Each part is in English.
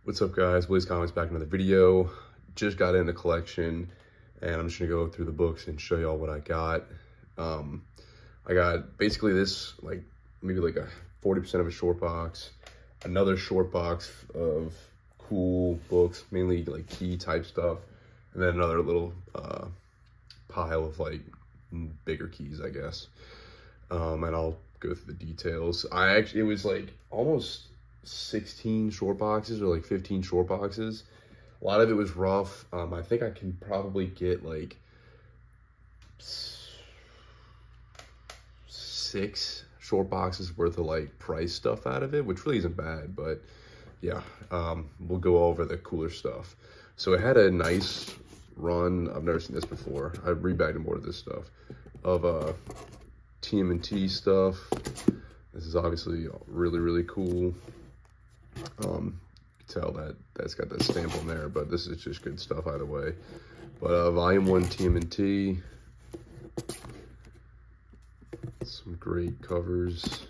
What's up, guys? Wiz Comics back in another video. Just got in the collection and I'm just gonna go through the books and show y'all what I got. I got basically this, like maybe like a 40% of a short box, another short box of cool books, mainly like key type stuff, and then another little pile of like bigger keys, I guess. And I'll go through the details. It was like almost 16 short boxes or like 15 short boxes. A lot of it was rough. I think I can probably get like 6 short boxes worth of like price stuff out of it, which really isn't bad, but yeah, we'll go over the cooler stuff. So it had a nice run. I've never seen this before. I rebagged more of this stuff of TMNT stuff. This is obviously really, really cool. You can tell that that's got that stamp on there, but this is just good stuff either way. But volume 1 TMNT, some great covers.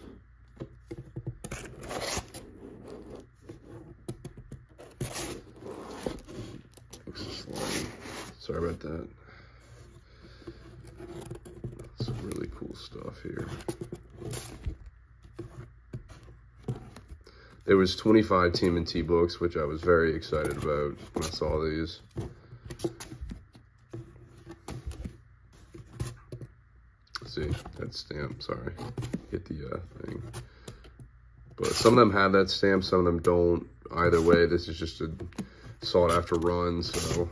Sorry about that. Some really cool stuff here. There was 25 TMNT books, which I was very excited about when I saw these. See, that stamp, sorry, hit the thing. But some of them have that stamp, some of them don't. Either way, this is just a sought after run, so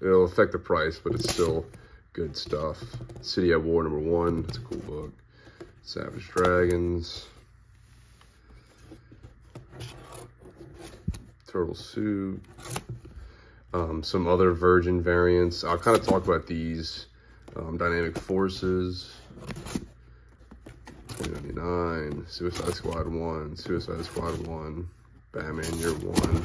it'll affect the price, but it's still good stuff. City at War #1, it's a cool book. Savage Dragons. Turtle Suit, some other Virgin variants. I'll kind of talk about these. Dynamic Forces, 2099, Suicide Squad 1, Suicide Squad 1, Batman Year 1,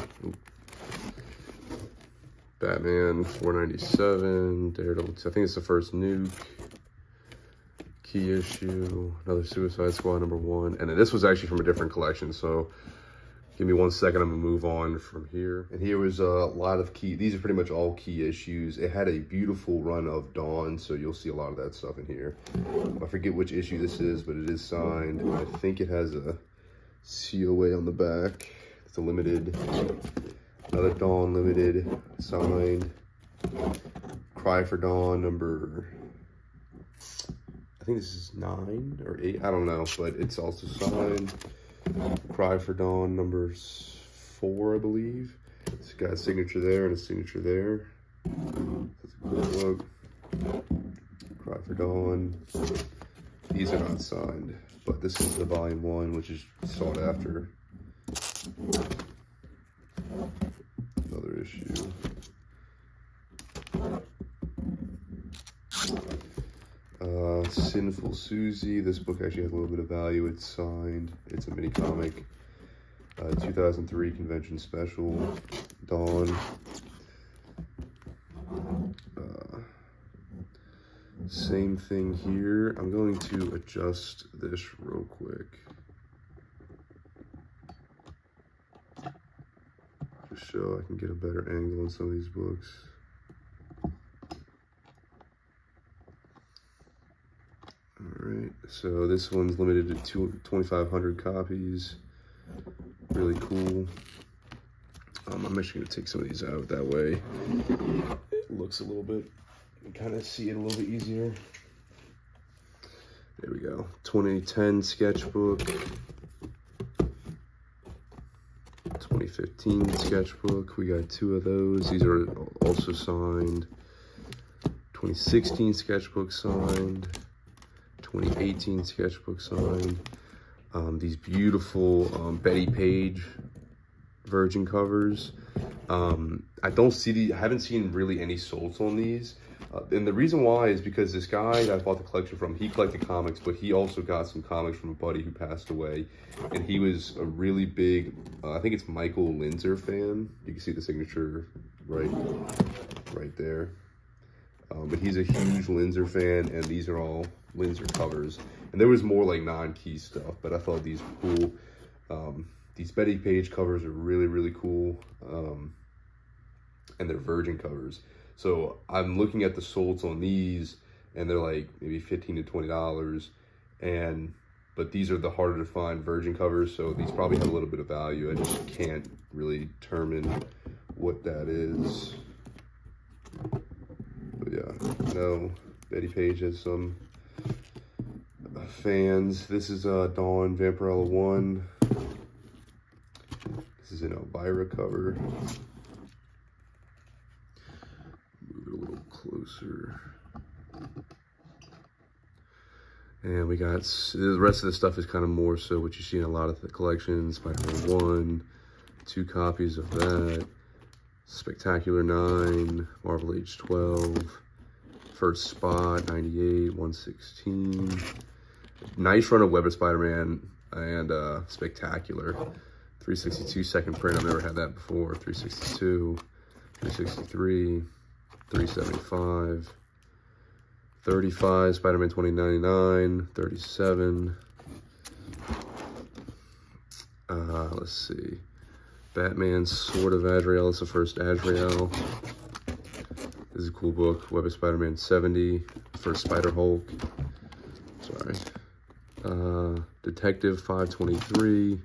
Batman 497, Daredevil 2, I think it's the first Nuke, key issue, another Suicide Squad #1, and then this was actually from a different collection, so give me 1 second, I'm gonna move on from here. And here was a lot of key, these are pretty much all key issues. It had a beautiful run of Dawn, so you'll see a lot of that stuff in here. I forget which issue this is, but it is signed. I think it has a COA on the back. It's a limited, another Dawn limited, signed. Cry for Dawn number, I think this is 9 or 8, I don't know, but it's also signed. Cry for Dawn number 4, I believe. It's got a signature there and a signature there. That's a cool look. Cry for Dawn. These are not signed, but this is the volume 1, which is sought after. Another issue. Sinful Susie. This book actually has a little bit of value. It's signed. It's a mini comic. 2003 convention special. Dawn. Same thing here. I'm going to adjust this real quick, just so I can get a better angle on some of these books. Alright, so this one's limited to 2,500 copies. Really cool. I'm actually going to take some of these out, that way it looks a little bit, you kind of see it a little bit easier. There we go. 2010 sketchbook. 2015 sketchbook. We got 2 of those. These are also signed. 2016 sketchbook signed. 2018 sketchbook signed. These beautiful Betty Page Virgin covers. I haven't seen really any solds on these. And the reason why is because this guy that I bought the collection from, he collected comics, but he also got some comics from a buddy who passed away. And he was a really big, I think it's Michael Linsner fan. You can see the signature right there. But he's a huge Linsner fan, and these are all Linsner covers. And there was more like non-key stuff, but I thought these were cool. These Betty Page covers are really, really cool. And they're virgin covers. So I'm looking at the solds on these, and they're like maybe $15 to $20. But these are the harder to find virgin covers, so these probably have a little bit of value. I just can't really determine what that is. But yeah, no, Betty Page has some fans. This is Dawn Vampirella 1. This is an Elvira cover. Move it a little closer. And we got, the rest of the stuff is kind of more so what you see in a lot of the collections. Spider-Man 1, 2 copies of that. Spectacular 9, Marvel Age 12, First Spot 98, 116. Nice run of Web of Spider-Man and Spectacular. 362 second print, I've never had that before. 362, 363, 375. 35, Spider-Man 2099, 37. Let's see. Batman Sword of Azrael, it's the first Azrael. This is a cool book. Web of Spider-Man 70, first Spider-Hulk. Sorry. Detective 523,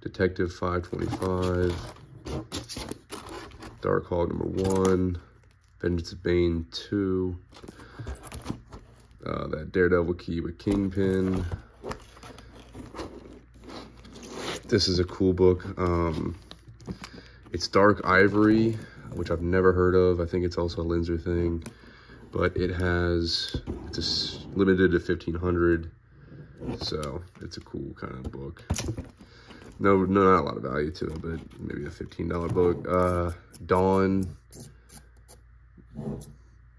Detective 525, Darkhawk #1, Vengeance of Bane 2. That Daredevil key with Kingpin. This is a cool book. It's Dark Ivory, which I've never heard of. I think it's also a Linsner thing, but it's just limited to 1,500. So it's a cool kind of book. No, not a lot of value to it, but maybe a $15 book. Dawn.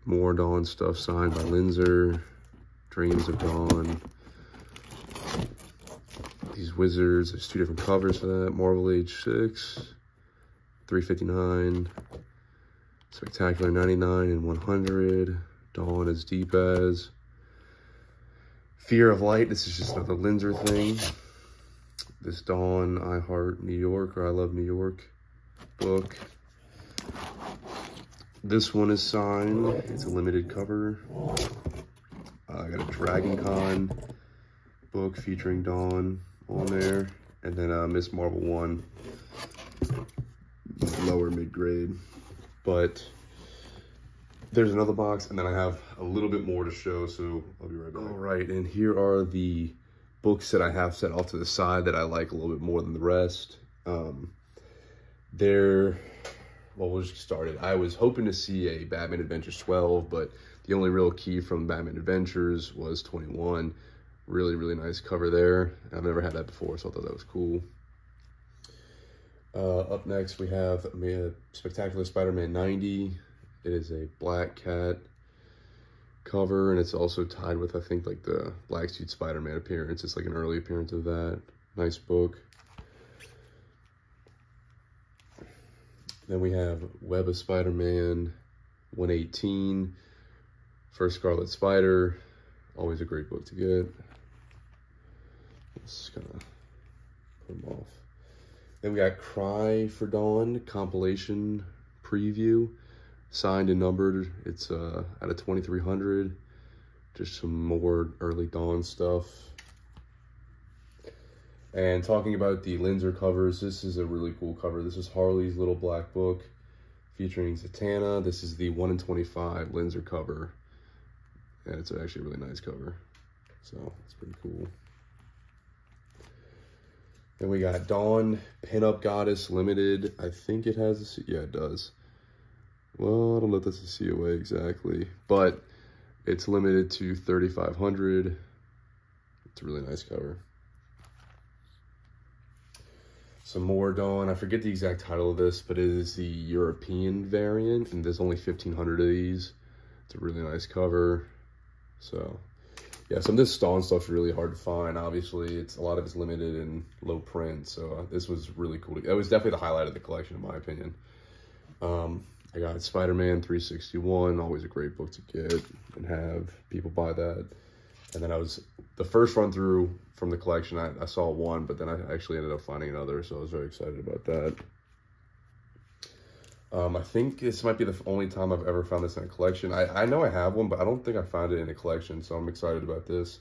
More Dawn stuff signed by Linsner. Dreams of Dawn. These Wizards, there's 2 different covers for that. Marvel Age 6, 359. Spectacular 99 and 100. Dawn as deep as. Fear of Light, this is just another Linsner thing. This Dawn, I Heart New York, or I Love New York book. This one is signed. It's a limited cover. I got a Dragon Con book featuring Dawn on there. And then Miss Marvel 1, lower mid-grade. But there's another box, and then I have a little bit more to show, so I'll be right back. All right, and here are the books that I have set off to the side that I like a little bit more than the rest. Well, we'll just get started. I was hoping to see a Batman Adventures 12, but the only real key from Batman Adventures was 21. Really, really nice cover there. I've never had that before, so I thought that was cool. Up next, we have Spectacular Spider-Man 90. It is a Black Cat cover, and it's also tied with, I think, like the Black Suit Spider-Man appearance. It's like an early appearance of that. Nice book. Then we have Web of Spider-Man 118, First Scarlet Spider, always a great book to get. Let's kind of put them off. Then we got Cry for Dawn compilation preview, signed and numbered. It's out of 2,300. Just some more early Dawn stuff. And talking about the Linsner covers, this is a really cool cover. This is Harley's Little Black Book featuring Zatanna. This is the 1 in 25 Linsner cover. And it's actually a really nice cover. So it's pretty cool. Then we got Dawn Pinup Goddess Limited. I think it has, yeah, it does. Well, I don't know if that's a COA exactly, but it's limited to 3,500. It's a really nice cover. Some more Dawn. I forget the exact title of this, but it is the European variant, and there's only 1,500 of these. It's a really nice cover. So, yeah, some of this Dawn stuff is really hard to find. Obviously, a lot of it's limited and low print, so this was really cool. It was definitely the highlight of the collection, in my opinion. I got Spider-Man 361, always a great book to get and have people buy that. And then the first run through from the collection, I saw one, but then I actually ended up finding another, so I was very excited about that. I think this might be the only time I've ever found this in a collection. I know I have one, but I don't think I found it in a collection, so I'm excited about this.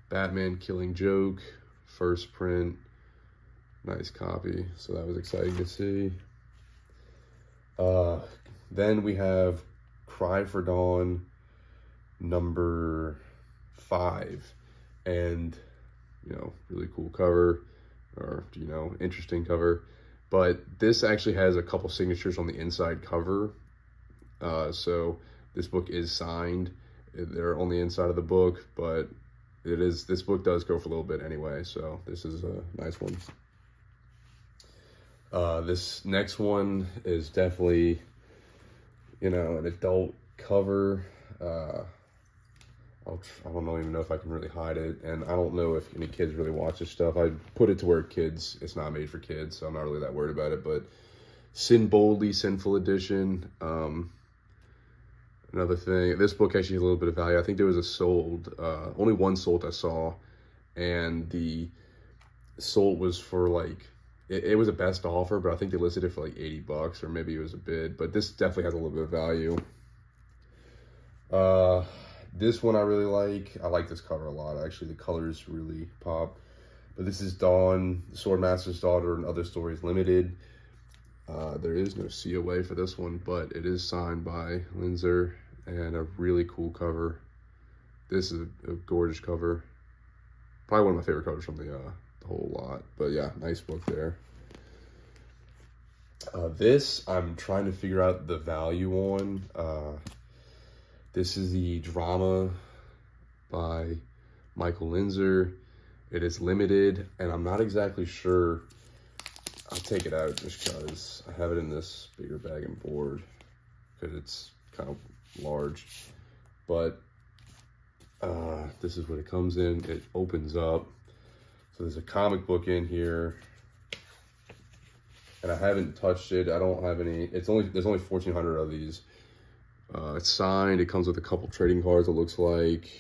Batman Killing Joke, first print, nice copy, so that was exciting to see. Then we have Cry for Dawn number 5, and really cool cover, or interesting cover. But this actually has a couple signatures on the inside cover. So this book is signed. They're on the inside of the book, but this book does go for a little bit anyway. So this is a nice one. This next one is definitely, an adult cover. I don't even know if I can really hide it, and I don't know if any kids really watch this stuff. I put it to where it's not made for kids, so I'm not really that worried about it. But Sin Boldly Sinful Edition, another thing. This book actually has a little bit of value. I think there was a sold, only one sold I saw, and the sold was for like, it was a best offer, but I think they listed it for like $80, or maybe it was a bid. But this definitely has a little bit of value. This one I really like. I like this cover a lot. Actually, the colors really pop. But this is Dawn, the Swordmaster's Daughter, and Other Stories Limited. There is no COA for this one, but it is signed by Linsner, and a really cool cover. This is a gorgeous cover. Probably one of my favorite covers from the whole lot. But yeah, nice book there. This I'm trying to figure out the value on. This is the Drama by Michael Linsner. It is limited, and I'm not exactly sure. I'll take it out just because I have it in this bigger bag and board because it's kind of large. But this is what it comes in. It opens up. So there's a comic book in here, and I haven't touched it. I don't have any. There's only 1,400 of these. It's signed. It comes with a couple trading cards, it looks like.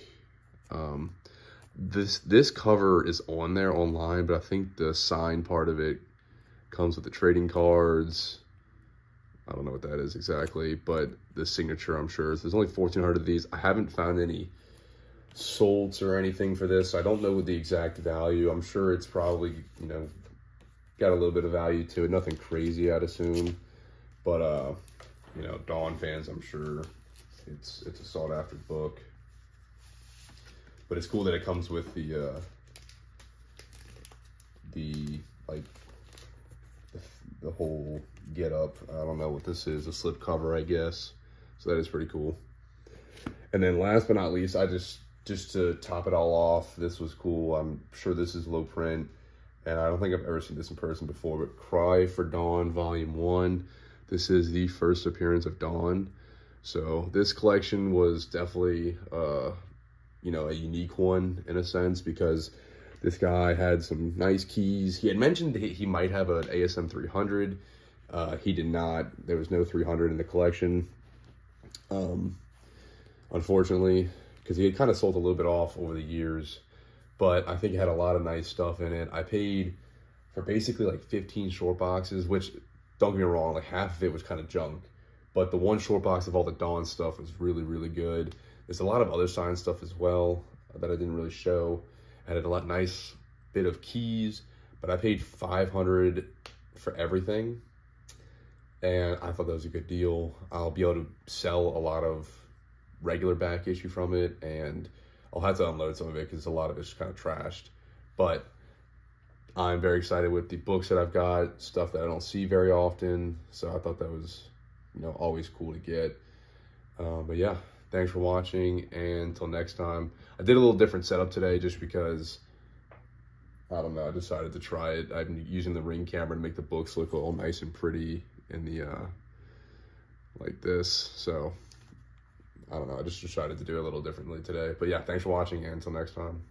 This cover is on there online, but I think the signed part of it comes with the trading cards. I don't know what that is exactly, but the signature, I'm sure. So there's only 1,400 of these. I haven't found any solds or anything for this. I don't know the exact value. I'm sure it's probably, got a little bit of value to it. Nothing crazy, I'd assume. But, Dawn fans, I'm sure it's a sought after book. But it's cool that it comes with the whole get up. I don't know what this is, a slip cover, I guess. So that is pretty cool. And then last but not least, just to top it all off, this was cool. I'm sure this is low print, and I don't think I've ever seen this in person before, but Cry for Dawn Volume 1. This is the first appearance of Dawn. So this collection was definitely, a unique one in a sense, because this guy had some nice keys. He had mentioned he might have an ASM 300. He did not. There was no 300 in the collection, unfortunately, because he had kind of sold a little bit off over the years. But I think it had a lot of nice stuff in it. I paid for basically like 15 short boxes, which, don't get me wrong, like half of it was kind of junk. But the one short box of all the Dawn stuff was really, really good. There's a lot of other signed stuff as well that I didn't really show. I had a nice bit of keys, but I paid $500 for everything. And I thought that was a good deal. I'll be able to sell a lot of regular back issue from it, and I'll have to unload some of it because a lot of it's kind of trashed. But I'm very excited with the books that I've got, stuff that I don't see very often. So I thought that was, always cool to get. But yeah, thanks for watching, and until next time. I did a little different setup today just because, I don't know, I decided to try it. I'm using the Ring camera to make the books look all nice and pretty in the, like this. So, I don't know, I just decided to do it a little differently today. But yeah, thanks for watching, and until next time.